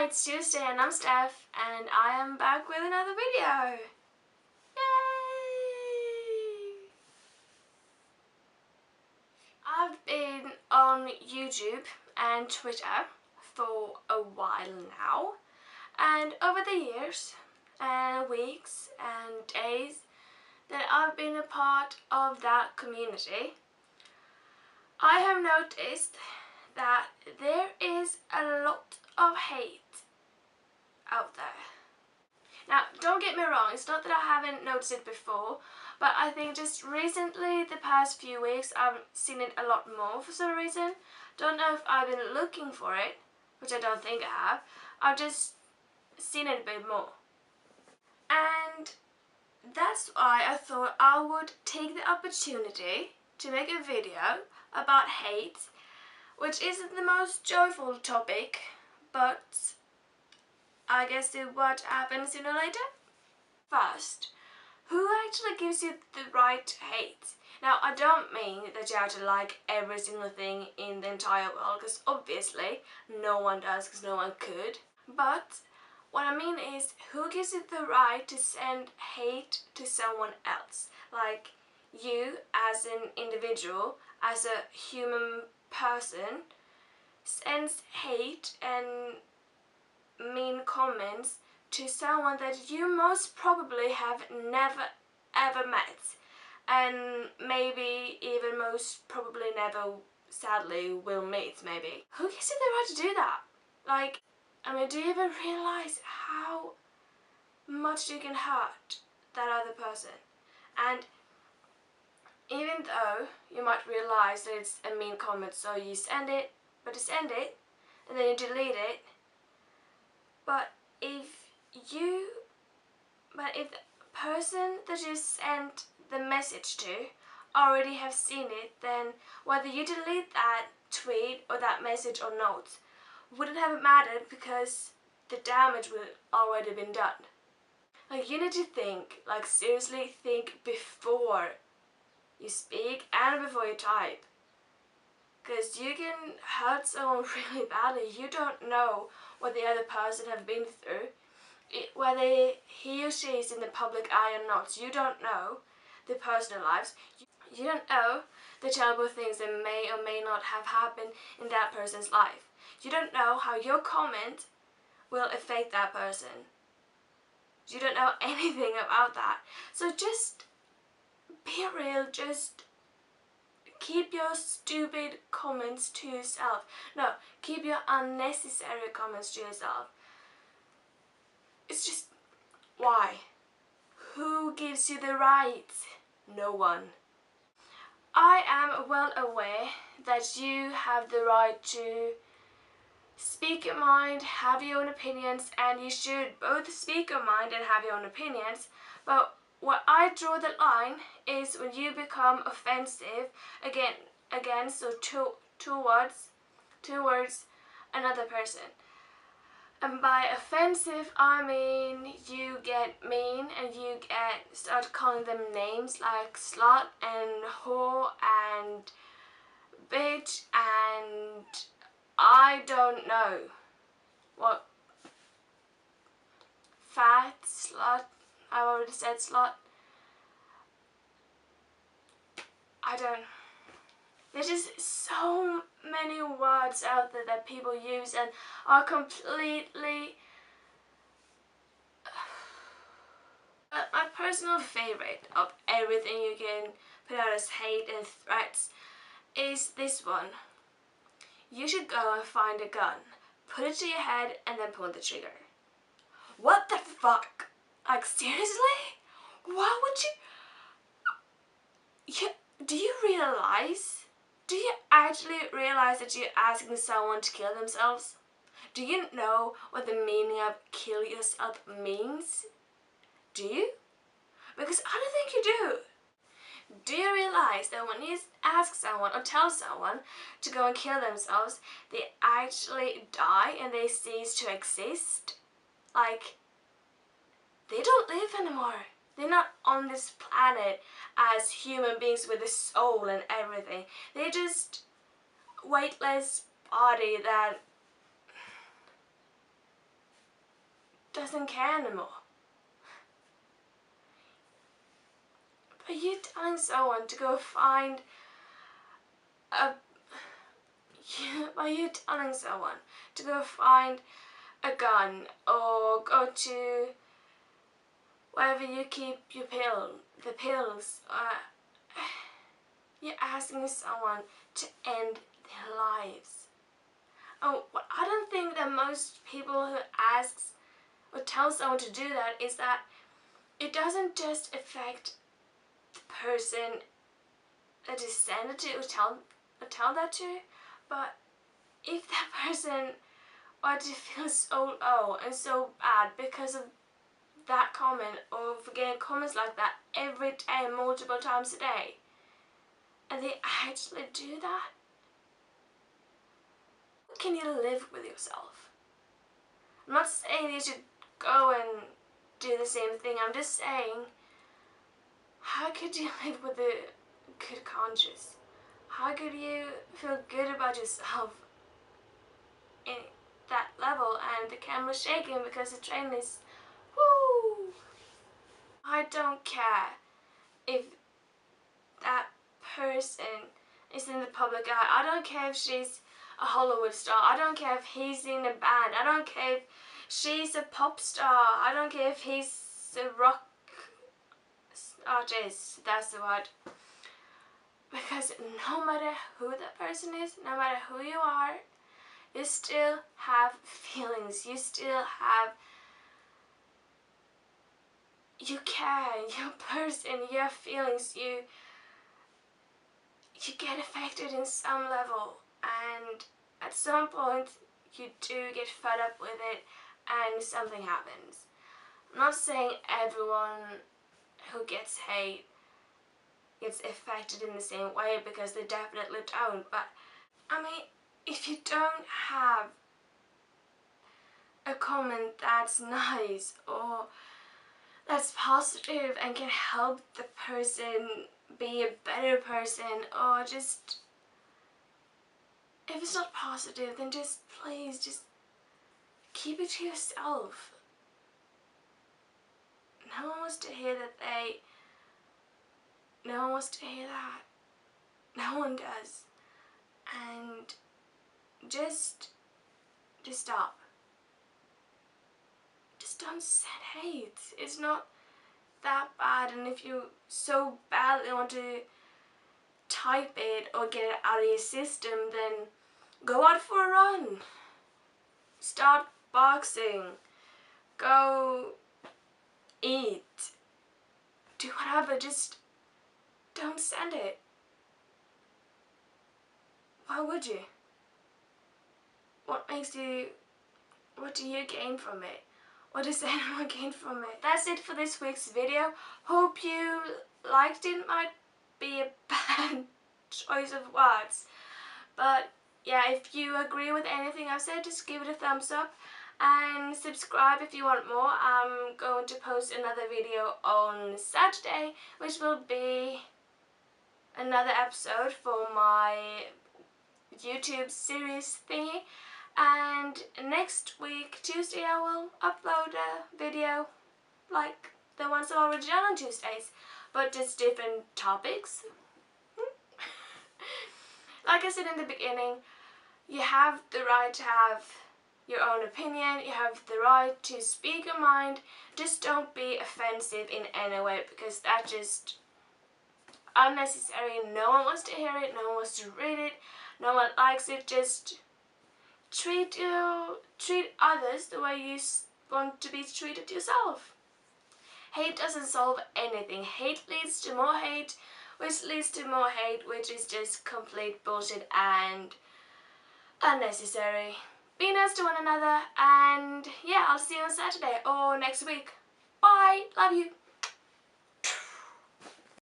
Hi, it's Tuesday and I'm Steph and I am back with another video. Yay! I've been on YouTube and Twitter for a while now, and over the years and weeks and days that I've been a part of that community, I have noticed that there is a lot of hate out there. Now, don't get me wrong, it's not that I haven't noticed it before, but I think just recently, the past few weeks, I've seen it a lot more for some reason. Don't know if I've been looking for it, which I don't think I have. I've just seen it a bit more. And that's why I thought I would take the opportunity to make a video about hate, which isn't the most joyful topic, but I guess it's what happens sooner or later. First, who actually gives you the right to hate? Now, I don't mean that you have to like every single thing in the entire world, because obviously no one does, because no one could. But what I mean is, who gives you the right to send hate to someone else? Like, you as an individual, as a human person, sends hate and mean comments to someone that you most probably have never ever met, and maybe even most probably never, sadly, will meet. Maybe who gives you the right to do that? Like, I mean, do you even realize how much you can hurt that other person? And even though you might realize that it's a mean comment, so you send it, and then you delete it, but if the person that you sent the message to already have seen it, then whether you delete that tweet or that message or not wouldn't have mattered, because the damage would already been done. Like, you need to think, like, seriously think before you speak and before you type, because you can hurt someone really badly. You don't know what the other person have been through, whether he or she is in the public eye or not. You don't know their personal lives. You don't know the terrible things that may or may not have happened in that person's life. You don't know how your comment will affect that person. You don't know anything about that. So just be real, just keep your stupid comments to yourself. No, keep your unnecessary comments to yourself. It's just, why? Who gives you the right? No one. I am well aware that you have the right to speak your mind, have your own opinions, and you should both speak your mind and have your own opinions, but where I draw the line is when you become offensive against or towards another person. And by offensive, I mean you get mean and you start calling them names like slut and whore and bitch and I don't know what, fat, slut, I've already said slut. There's just so many words out there that people use and are completely... But my personal favourite of everything you can put out as hate and threats is this one. You should go and find a gun, put it to your head, and then pull the trigger. What the fuck? Like, seriously? Why would you... Do you realise? Do you actually realise that you're asking someone to kill themselves? Do you know what the meaning of kill yourself means? Do you? Because I don't think you do. Do you realise that when you ask someone or tell someone to go and kill themselves, they actually die and they cease to exist? Like, they don't live anymore. They're not on this planet as human beings with a soul and everything. They're just weightless body that doesn't care anymore. But you telling someone to go find a by you telling someone to go find a gun or go to wherever you keep your the pills, you're asking someone to end their lives. Oh, what I don't think that most people who asks or tell someone to do that is that it doesn't just affect the person that is sent it to or tell that to, but if that person were to feel so low and so bad because of that comment or for getting comments like that every day, multiple times a day, and they actually do that, can you live with yourself? I'm not saying you should go and do the same thing. I'm just saying, how could you live with a good conscience? How could you feel good about yourself in that level and the camera's shaking because the train is woo? I don't care if that person is in the public eye. I don't care if she's a Hollywood star. I don't care if he's in a band. I don't care if she's a pop star. I don't care if he's a rock artist. That's the word. Because no matter who that person is, no matter who you are, you still have feelings. You still have, you care, you're a person, you have feelings, you get affected in some level, and at some point you do get fed up with it and something happens. I'm not saying everyone who gets hate gets affected in the same way, because they definitely don't, but I mean, if you don't have a comment that's nice or that's positive and can help the person be a better person, or just, if it's not positive, then just please just keep it to yourself. No one wants to hear that no one wants to hear that. No one does. And just stop. Just don't send hate. It's not that bad, and if you so badly want to type it or get it out of your system, then go out for a run. Start boxing. Go eat. Do whatever, just don't send it. Why would you? What do you gain from it? What does anyone gain from it? That's it for this week's video. Hope you liked it. Might be a bad choice of words, but yeah, if you agree with anything I've said, just give it a thumbs up and subscribe if you want more. I'm going to post another video on Saturday, which will be another episode for my YouTube series thingy, and next week Tuesday I will upload a video like the ones I've already done on Tuesdays, but just different topics. Like I said in the beginning, you have the right to have your own opinion, you have the right to speak your mind, just don't be offensive in any way, because that's just unnecessary. No one wants to hear it, no one wants to read it, no one likes it. Just treat others the way you want to be treated yourself. Hate doesn't solve anything. Hate leads to more hate, which leads to more hate, which is just complete bullshit and unnecessary. Be nice to one another, and yeah, I'll see you on Saturday or next week. Bye, love you.